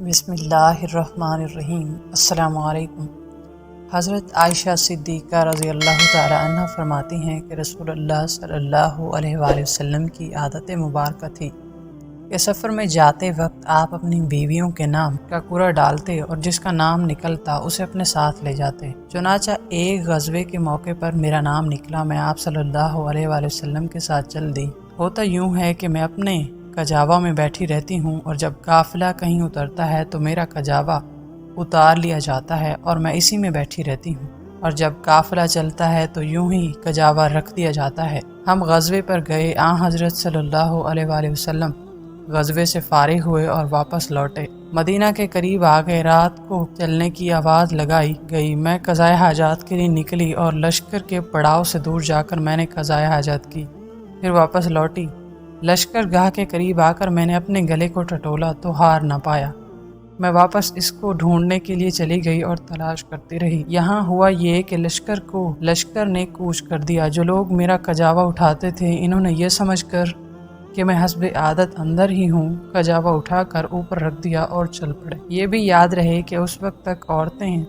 बिस्मिल्लाहिर्रहमानिर्रहीम। अस्सलामु अलैकुम। हज़रत आयशा सिद्दीक़ा रज़ी अल्लाह तआला अन्हा फरमाती हैं कि रसूलुल्लाह सल्लल्लाहु अलैहि वसल्लम की आदत मुबारक थी कि सफ़र में जाते वक्त आप अपनी बीवियों के नाम का कूड़ा डालते और जिसका नाम निकलता उसे अपने साथ ले जाते। चुनाचा एक ग़ज़वे के मौके पर मेरा नाम निकला, मैं आप सल्लल्लाहु अलैहि वसल्लम के साथ चल दी। होता यूँ है कि मैं अपने कजावा में बैठी रहती हूँ और जब काफ़िला कहीं उतरता है तो मेरा कजावा उतार लिया जाता है और मैं इसी में बैठी रहती हूँ, और जब काफ़िला चलता है तो यूं ही कजावा रख दिया जाता है। हम ग़ज़वे पर गए, हज़रत सल्लल्लाहु अलैहि वसल्लम ग़ज़वे से फारिग हुए और वापस लौटे। मदीना के करीब आ गए, रात को चलने की आवाज़ लगाई गई। मैं क़ज़ाए हाजात के लिए निकली और लश्कर के पड़ाव से दूर जाकर मैंने क़ज़ाए हाजात की, फिर वापस लौटी। लश्कर गाह के करीब आकर मैंने अपने गले को टटोला तो हार न पाया। मैं वापस इसको ढूंढने के लिए चली गई और तलाश करती रही। यहाँ हुआ ये कि लश्कर ने कूच कर दिया। जो लोग मेरा कजावा उठाते थे, इन्होंने ये समझकर कि मैं हस्बे आदत अंदर ही हूँ, कजावा उठाकर ऊपर रख दिया और चल पड़े। ये भी याद रहे कि उस वक्त तक औरतें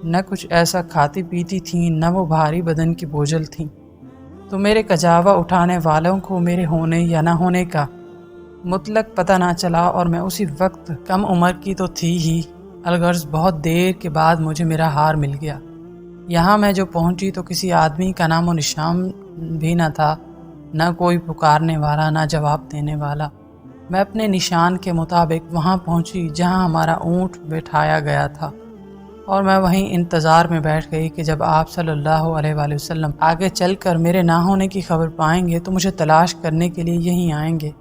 न कुछ ऐसा खाती पीती थीं, न वो भारी बदन की बोझल थीं, तो मेरे कजावा उठाने वालों को मेरे होने या ना होने का मुतलक पता ना चला। और मैं उसी वक्त कम उम्र की तो थी ही, अलगर्ज बहुत देर के बाद मुझे मेरा हार मिल गया। यहाँ मैं जो पहुँची तो किसी आदमी का नामो निशान भी न था, न कोई पुकारने वाला, न जवाब देने वाला। मैं अपने निशान के मुताबिक वहाँ पहुँची जहाँ हमारा ऊँट बैठाया गया था, और मैं वहीं इंतज़ार में बैठ गई कि जब आप सल्लल्लाहु अलैहि वसल्लम आगे चलकर मेरे ना होने की खबर पाएंगे तो मुझे तलाश करने के लिए यहीं आएंगे।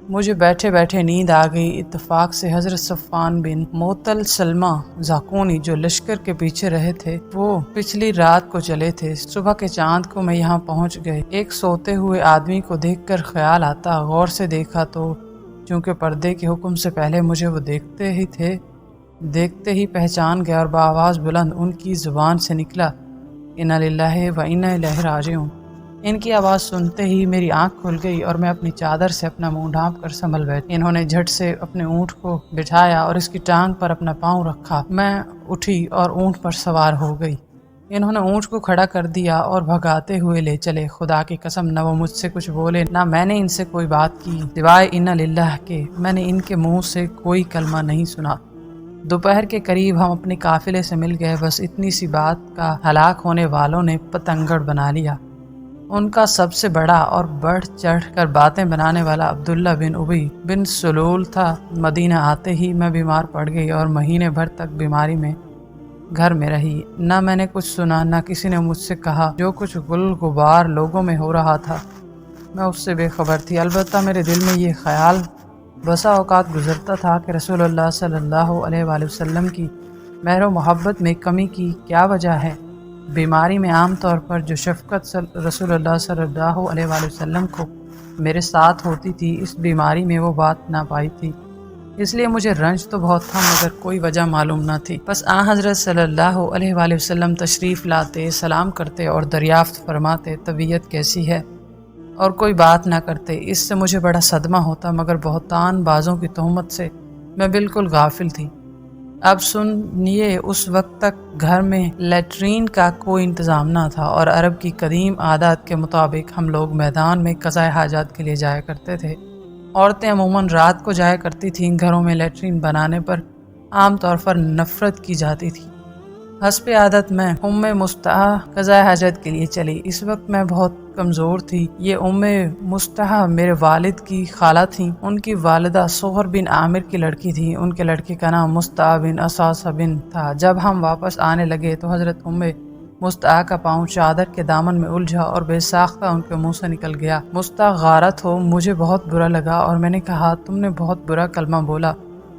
मुझे बैठे बैठे नींद आ गई। इत्तफाक से हज़रत सफ़ान बिन मोतल सलमा ज़ाकुनी जो लश्कर के पीछे रहे थे, वो पिछली रात को चले थे। सुबह के चांद को मैं यहाँ पहुँच गए। एक सोते हुए आदमी को देखकर ख्याल आता, गौर से देखा तो चूँकि पर्दे के हुक्म से पहले मुझे वो देखते ही पहचान गया और बआवाज़ बुलंद उनकी ज़ुबान से निकला, इन्ना लिल्लाहि व इन्ना इलैहि राजिऊन। इनकी आवाज़ सुनते ही मेरी आंख खुल गई और मैं अपनी चादर से अपना मुंह ढांप कर संभल बैठी। इन्होंने झट से अपने ऊँट को बिठाया और इसकी टांग पर अपना पाँव रखा। मैं उठी और ऊँट पर सवार हो गई। इन्होंने ऊँट को खड़ा कर दिया और भगाते हुए ले चले। खुदा की कसम, न वो मुझसे कुछ बोले, ना मैंने इनसे कोई बात की सिवाय इन्ना लिल्लाह के। मैंने इनके मुँह से कोई कलमा नहीं सुना। दोपहर के करीब हम अपने काफिले से मिल गए। बस इतनी सी बात का हलाक होने वालों ने पतंगड़ बना लिया। उनका सबसे बड़ा और बढ़ चढ़ कर बातें बनाने वाला अब्दुल्ला बिन उबई बिन सुलूल था। मदीना आते ही मैं बीमार पड़ गई और महीने भर तक बीमारी में घर में रही। न मैंने कुछ सुना, न किसी ने मुझसे कहा। जो कुछ गुल गुबार लोगों में हो रहा था मैं उससे बेखबर थी। अलबत्ता मेरे दिल में ये ख्याल बसा औकात गुजरता था कि रसूलुल्लाह सल्लल्लाहु अलैहि वसल्लम की मेहर मोहब्बत में कमी की क्या वजह है। बीमारी में आम तौर पर जो शफ़क़त रसूलुल्लाह सल्लल्लाहु अलैहि वसल्लम को मेरे साथ होती थी, इस बीमारी में वो बात ना पाई थी। इसलिए मुझे रंज तो बहुत था मगर कोई वजह मालूम न थी। बस हज़रत सल्लल्लाहु अलैहि वसल्लम तशरीफ़ लाते, सलाम करते और दरियाफ़्त फरमाते तबीयत कैसी है, और कोई बात ना करते। इससे मुझे बड़ा सदमा होता, मगर बहुतान बाज़ों की तोहमत से मैं बिल्कुल गाफिल थी। अब सुनिए, उस वक्त तक घर में लैट्रीन का कोई इंतज़ाम ना था और अरब की कदीम आदत के मुताबिक हम लोग मैदान में क़ज़ाए हाजात के लिए जाया करते थे। औरतें अमूमन रात को जाया करती थीं। घरों में लैट्रीन बनाने पर आम तौर पर नफ़रत की जाती थी। हस्बे आदत मैं उम्मे मुस्ताह क़ज़ाए हाजत के लिए चली। इस वक्त मैं बहुत कमज़ोर थी। ये उम्मे मुस्ताह मेरे वालिद की खाला थी। उनकी वालिदा सोहर बिन आमिर की लड़की थी। उनके लड़के का नाम मुस्ताह बिन असासा बिन था। जब हम वापस आने लगे तो हज़रत उम्मे मुस्ताह का पाँव चादर के दामन में उलझा और बेसाख्ता उनके मुंह से निकल गया। मुस्ताह गारत हो। मुझे बहुत बुरा लगा और मैंने कहा, तुमने बहुत बुरा कलमा बोला,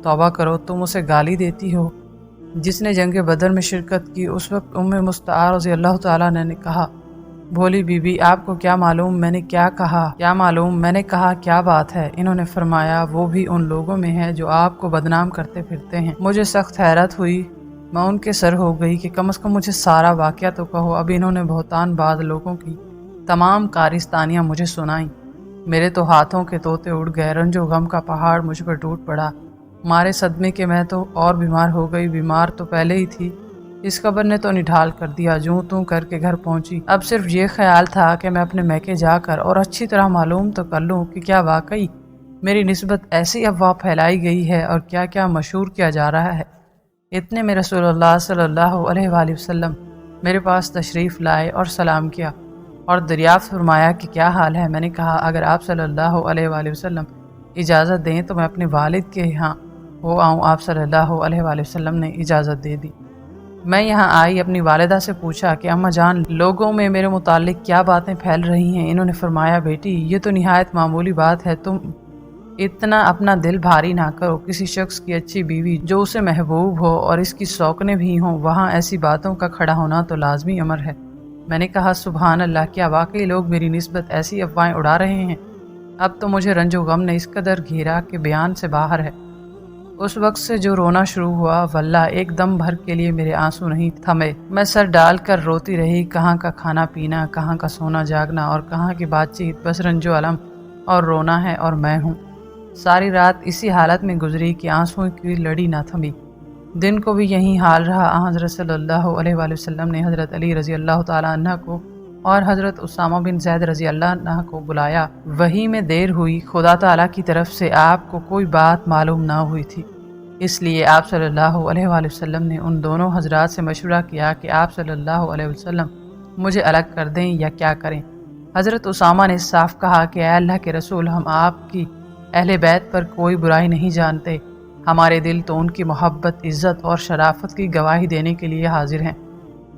तौबा करो, तुम उसे गाली देती हो जिसने जंग बदर में शिरकत की। उस वक्त उम्मे मुस्ताह रज़ी अल्लाह तआला ने कहा, भोली बीबी, आपको क्या मालूम मैंने क्या कहा? मैंने कहा, क्या बात है? इन्होंने फरमाया, वो भी उन लोगों में है जो आपको बदनाम करते फिरते हैं। मुझे सख्त हैरत हुई। मैं उनके सर हो गई कि कम से कम मुझे सारा वाक़या तो कहो। अब इन्होंने बहुतान बाद लोगों की तमाम कारिस्तानियाँ मुझे सुनाई। मेरे तो हाथों के तोते उड़ गए। रंजो गम का पहाड़ मुझ पर टूट पड़ा मारे सदमे के मैं तो और बीमार हो गई। बीमार तो पहले ही थी, इस खबर ने तो निढाल कर दिया। जूं तूं करके घर पहुंची। अब सिर्फ ये ख्याल था कि मैं अपने मैके जाकर और अच्छी तरह मालूम तो कर लूं कि क्या वाकई मेरी निस्बत ऐसी अफवाह फैलाई गई है और क्या क्या मशहूर किया जा रहा है। इतने में रसूलुल्लाह सल्लल्लाहु अलैहि वसल्लम मेरे पास तशरीफ़ लाए और सलाम किया और दरियाफ्त फरमाया कि क्या हाल है। मैंने कहा, अगर आप सल्लल्लाहु अलैहि वसल्लम इजाज़त दें तो मैं अपने वालिद के यहाँ हो आऊँ। आप सल्लल्लाहु अलैहि वसल्लम ने इजाज़त दे दी। मैं यहाँ आई, अपनी वालिदा से पूछा कि अम्मा जान, लोगों में मेरे मुतालिक क्या बातें फैल रही हैं। इन्होंने फरमाया, बेटी ये तो निहायत मामूली बात है, तुम इतना अपना दिल भारी ना करो। किसी शख्स की अच्छी बीवी जो उसे महबूब हो और इसकी शौकने भी हों, वहाँ ऐसी बातों का खड़ा होना तो लाजमी अमर है। मैंने कहा, सुबहान अल्लाह, क्या वाकई लोग मेरी निस्बत ऐसी अफवाहें उड़ा रहे हैं। अब तो मुझे रंजो गम ने इस कदर घेरा कि बयान से बाहर है। उस वक्त से जो रोना शुरू हुआ, वल्लाह एक दम भर के लिए मेरे आंसू नहीं थमे। मैं सर डाल कर रोती रही। कहाँ का खाना पीना, कहाँ का सोना जागना और कहाँ की बातचीत, बस रंजो अलम और रोना है और मैं हूँ। सारी रात इसी हालत में गुजरी कि आंसुओं की लड़ी ना थमी। दिन को भी यही हाल रहा। हज़रत सल्लल्लाहु अलैहि वसल्लम ने हज़रत अली रज़ी अल्लाह ताला अन्हा को और हज़रत उसामा बिन ज़ैद रज़ी अल्लाह अन्हा को बुलाया। वही में देर हुई। खुदा ताला की तरफ से आपको कोई बात मालूम ना हुई थी, इसलिए आप सल्लल्लाहु अलैहि वसल्लम ने उन दोनों हजरात से मशवरा किया कि आप सल्लल्लाहु अलैहि वसल्लम मुझे अलग कर दें या क्या करें। हज़रत उसामा ने साफ कहा कि अल्लाह के रसूल, हम आपकी अहले बैत पर कोई बुराई नहीं जानते। हमारे दिल तो उनकी मोहब्बत, इज़्ज़त और शराफत की गवाही देने के लिए हाजिर हैं।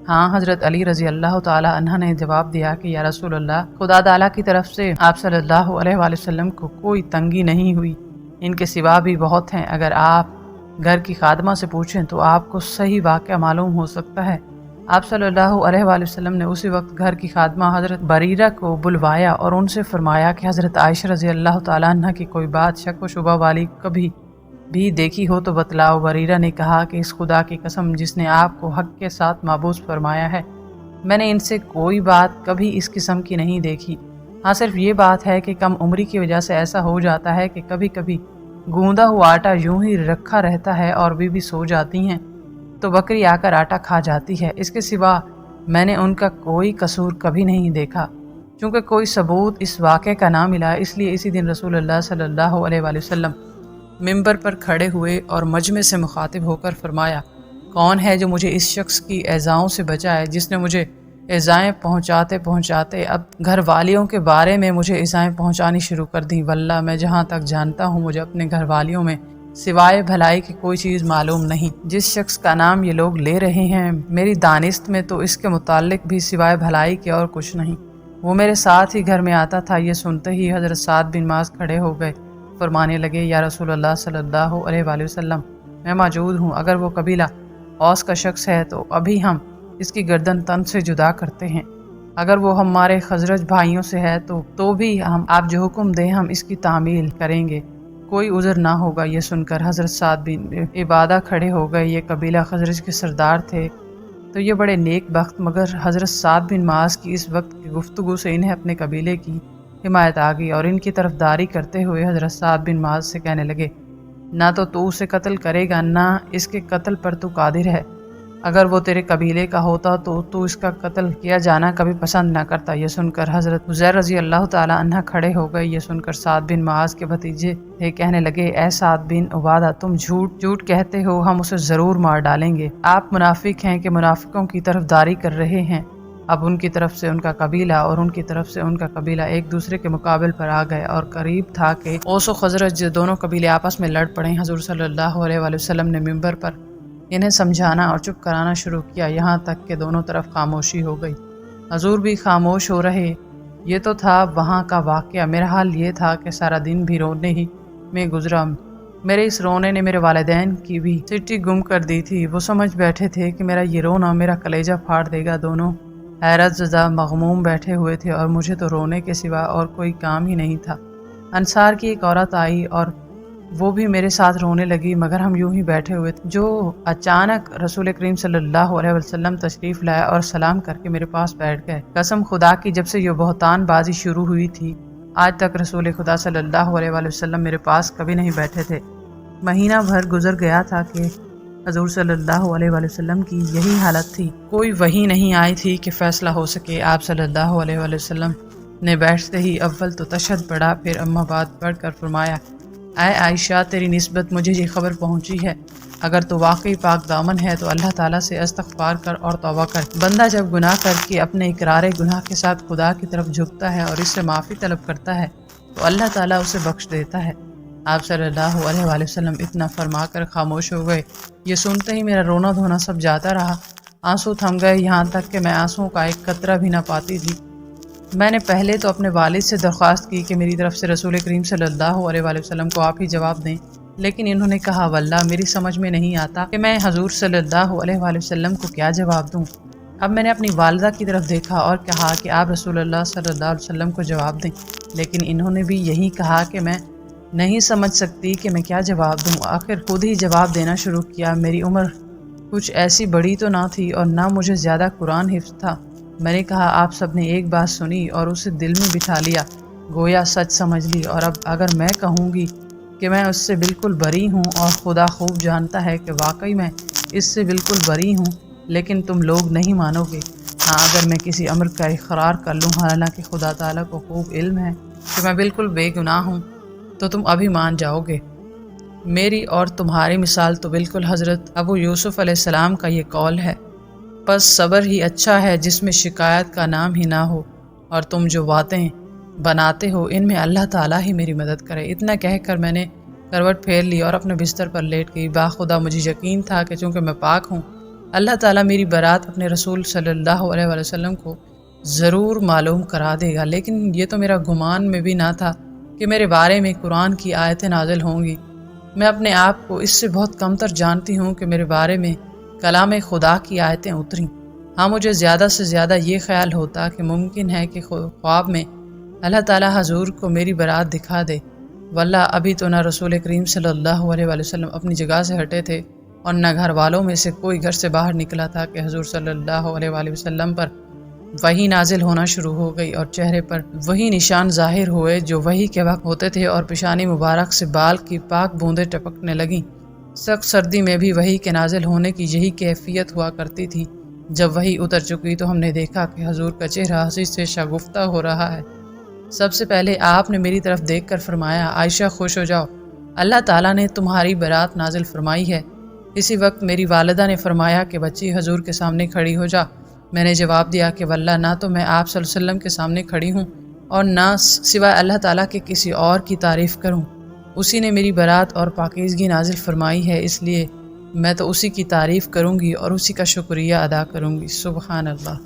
हाँ, हज़रत अली रज़ी अल्लाह ताला अन्हा ने जवाब दिया कि या रसूल अल्लाह, खुदा ताला की तरफ से आप सल्लल्लाहु अलैहि वसल्लम को कोई तंगी नहीं हुई। इनके सिवा भी बहुत हैं। अगर आप घर की खादमा से पूछें तो आपको सही वाक़या मालूम हो सकता है। आप सल्लल्लाहु अलैहि वसल्लम ने उसी वक्त घर की खादमा हज़रत बरीरा को बुलवाया और उनसे फरमाया कि हज़रत आयशा रज़ी अल्लाह ताला अन्हा की कोई बात शक व शुबा वाली कभी भी देखी हो तो बतलाओ। बरीरा ने कहा कि इस खुदा की कसम जिसने आपको हक के साथ माबूस फरमाया है, मैंने इनसे कोई बात कभी इस किस्म की नहीं देखी। हाँ, सिर्फ ये बात है कि कम उम्री की वजह से ऐसा हो जाता है कि कभी कभी गूंदा हुआ आटा यूं ही रखा रहता है और बीवी सो जाती हैं तो बकरी आकर आटा खा जाती है। इसके सिवा मैंने उनका कोई कसूर कभी नहीं देखा। चूँकि कोई सबूत इस वाक़े का ना मिला, इसलिए इसी दिन रसूलुल्लाह सल्लल्लाहु अलैहि वसल्लम मिंबर पर खड़े हुए और मजमे से मुखातिब होकर फरमाया, कौन है जो मुझे इस शख्स की एज़ाओं से बचाए जिसने मुझे एज़ाएँ पहुँचाते पहुँचाते अब घर वालियों के बारे में मुझे एज़ाएँ पहुँचानी शुरू कर दी। वल्लाह, मैं जहाँ तक जानता हूँ मुझे अपने घर वालियों में सिवाय भलाई की कोई चीज़ मालूम नहीं। जिस शख्स का नाम ये लोग ले रहे हैं, मेरी दानिस्त में तो इसके मुताल्लिक भी सिवाय भलाई के और कुछ नहीं। वो मेरे साथ ही घर में आता था। ये सुनते ही हज़रत साद बिन माज खड़े हो गए, फरमाने लगे, या रसूलुल्लाह सल्लल्लाहु अलैहि वसल्लम, मैं मौजूद हूँ। अगर वो कबीला औस का शख्स है तो अभी हम इसकी गर्दन तन से जुदा करते हैं। अगर वो हमारे खजरज भाइयों से है तो भी हम आप जो हुक्म दें हम इसकी तामील करेंगे, कोई उज़र ना होगा। ये सुनकर हज़रत साद बिन इबादा खड़े हो गए। ये कबीला खजरज के सरदार थे तो ये बड़े नेक बख्त, मगर हज़रत साद बिन मास की इस वक्त की गुफ्तगू से इन्हें अपने कबीले की हिमायत आ गई और इनकी तरफदारी करते हुए हज़रत साद बिन मास से कहने लगे, ना तो तू उसे कत्ल करेगा, ना इसके कत्ल पर तू कादिर है। अगर वो तेरे कबीले का होता तो तू इसका कत्ल किया जाना कभी पसंद न करता। ये सुनकर हज़रत उज़ैर रज़ी अल्लाह ताला अन्हा खड़े हो गए। ये सुनकर साद बिन मास के भतीजे थे कहने लगे, ए साद बिन उबादा, तुम झूठ कहते हो, हम उसे ज़रूर मार डालेंगे। आप मुनाफिक हैं कि मुनाफिकों की तरफदारी कर रहे हैं। अब उनकी तरफ से उनका कबीला और उनकी तरफ से उनका कबीला एक दूसरे के मुकाबले पर आ गए और करीब था कि औस व खजरज दोनों कबीले आपस में लड़ पड़े। हज़ूर सल्लल्लाहु अलैहि वसल्लम ने मिंबर पर इन्हें समझाना और चुप कराना शुरू किया, यहाँ तक कि दोनों तरफ खामोशी हो गई। हजूर भी खामोश हो रहे। ये तो था वहाँ का वाक़या। मेरा हाल ये था कि सारा दिन भी रोने ही में गुजरा। मेरे इस रोने ने मेरे वालिदैन की भी सिटी गुम कर दी थी। वो समझ बैठे थे कि मेरा ये रोना मेरा कलेजा फाड़ देगा। दोनों हैरत ज़दा मग़मूम बैठे हुए थे और मुझे तो रोने के सिवा और कोई काम ही नहीं था। अंसार की एक औरत आई और वो भी मेरे साथ रोने लगी, मगर हम यूं ही बैठे हुए थे जो अचानक रसूल करीम सल्लल्लाहु अलैहि वसल्लम तशरीफ़ लाया और सलाम करके मेरे पास बैठ गए। कसम खुदा की, जब से ये बहतान बाजी शुरू हुई थी आज तक रसूल खुदा सल्लल्लाहु अलैहि वसल्लम मेरे पास कभी नहीं बैठे थे। महीना भर गुजर गया था कि हजूर सल्लल्लाहु अलैहि वसल्लम की यही हालत थी। कोई वही नहीं आई थी कि फ़ैसला हो सके। आप सल्लल्लाहु अलैहि वसल्लम ने बैठते ही अव्वल तो तशहद पढ़ा, फिर अम्मा बात पढ़कर फरमाया, ऐ आयशा, तेरी निस्बत मुझे ये खबर पहुँची है, अगर तो वाकई पाक दामन है तो अल्लाह ताला से इस्तग़फ़ार कर और तौबा कर। बंदा जब गुनाह करके अपने इकरार गुनाह के साथ खुदा की तरफ झुकता है और इससे माफ़ी तलब करता है तो अल्लाह ताला उसे बख्श देता है। आप सल्लल्लाहु अलैहि वसल्लम इतना फरमाकर खामोश हो गए। ये सुनते ही मेरा रोना धोना सब जाता रहा। आंसू थम गए, यहाँ तक कि मैं आंसुओं का एक कतरा भी ना पाती थी। मैंने पहले तो अपने वालिद से दरख्वास्त की कि मेरी तरफ से रसूल करीम सल्लल्लाहु अलैहि वसल्लम को आप ही जवाब दें, लेकिन इन्होंने कहा, वल्लाह मेरी समझ में नहीं आता कि मैं हजूर सल्लल्लाहु अलैहि वसल्लम को क्या जवाब दूँ। अब मैंने अपनी वालिदा की तरफ देखा और कहा कि आप रसूलुल्लाह सल्लल्लाहु अलैहि वसल्लम को जवाब दें, लेकिन इन्होंने भी यही कहा कि मैं नहीं समझ सकती कि मैं क्या जवाब दूँ। आखिर खुद ही जवाब देना शुरू किया। मेरी उम्र कुछ ऐसी बड़ी तो ना थी और ना मुझे ज़्यादा कुरान हिफ्ज़ था। मैंने कहा, आप सब ने एक बात सुनी और उसे दिल में बिठा लिया, गोया सच समझ ली। और अब अगर मैं कहूँगी कि मैं उससे बिल्कुल बरी हूँ और खुदा खूब जानता है कि वाकई मैं इससे बिल्कुल बरी हूँ, लेकिन तुम लोग नहीं मानोगे। हाँ, अगर मैं किसी अमर का इकरार कर लूँ, हालांकि खुदा ताला को खूब इल्म है कि मैं बिल्कुल बेगुनाह हूँ, तो तुम अभी मान जाओगे। मेरी और तुम्हारी मिसाल तो बिल्कुल हज़रत अबू यूसुफ़ अलैहिस्सलाम का ये कौल है। बस सब्र ही अच्छा है जिसमें शिकायत का नाम ही ना हो, और तुम जो बातें बनाते हो इनमें अल्लाह ताला ही मेरी मदद करे। इतना कहकर मैंने करवट फेर ली और अपने बिस्तर पर लेट गई। बाखुदा मुझे यकीन था कि चूँकि मैं पाक हूँ, अल्लाह ताला मेरी बारात अपने रसूल सल्लल्लाहु अलैहि वसल्लम को ज़रूर मालूम करा देगा। लेकिन ये तो मेरा गुमान में भी ना था कि मेरे बारे में कुरान की आयतें नाज़िल होंगी। मैं अपने आप को इससे बहुत कमतर जानती हूँ कि मेरे बारे में कलाम खुदा की आयतें उतरी। हाँ, मुझे ज़्यादा से ज़्यादा ये ख्याल होता कि मुमकिन है कि ख्वाब में अल्लाह ताला हजूर को मेरी बारात दिखा दे। वल्लाह अभी तो ना रसूल करीम सल्लल्लाहु अलैहि वसल्लम अपनी जगह से हटे थे और न घर वालों में से कोई घर से बाहर निकला था कि हजूर सल्लल्लाहु अलैहि वसल्लम पर वही नाजिल होना शुरू हो गई और चेहरे पर वही निशान जाहिर हुए जो वही के वक्त होते थे और पेशानी मुबारक से बाल की पाक बूंदें टपकने लगीं। सख्त सर्दी में भी वही के नाजिल होने की यही कैफियत हुआ करती थी। जब वही उतर चुकी तो हमने देखा कि हजूर का चेहरा हंसी से शगुफ्ता हो रहा है। सबसे पहले आपने मेरी तरफ देखकर फरमाया, आयशा खुश हो जाओ, अल्लाह ताला ने तुम्हारी बारात नाजिल फरमाई है। इसी वक्त मेरी वालिदा ने फरमाया कि बच्ची हजूर के सामने खड़ी हो जा। मैंने जवाब दिया कि वल्लाह ना तो मैं आप सल्लल्लाहु अलैहि वसल्लम के सामने खड़ी हूँ और ना सिवाय अल्लाह ताला के किसी और की तारीफ़ करूँ। उसी ने मेरी बारात और पाकीज़गी नाजिल फरमाई है, इसलिए मैं तो उसी की तारीफ़ करूँगी और उसी का शुक्रिया अदा करूँगी। सुबहान अल्लाह।